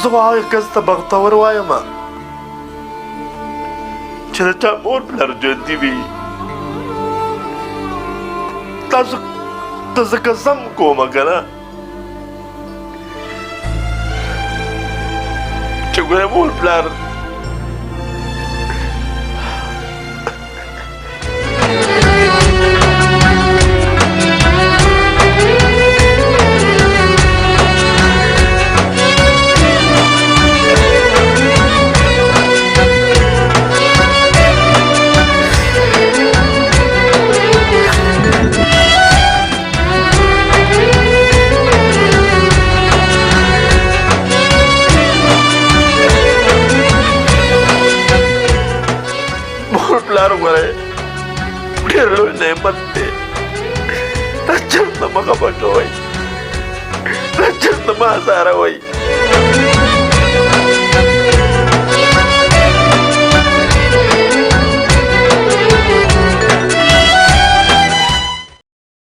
زه کس ته بختور وایم چې د چا مور پلار ژوندي وي تاسو ته زه قسم کومه که نه چې ګوره مور پلار پلار وګورئ ډېر لوی نعمت دی دا چرته مه خفه کوئ دا چرته مه ازاروئ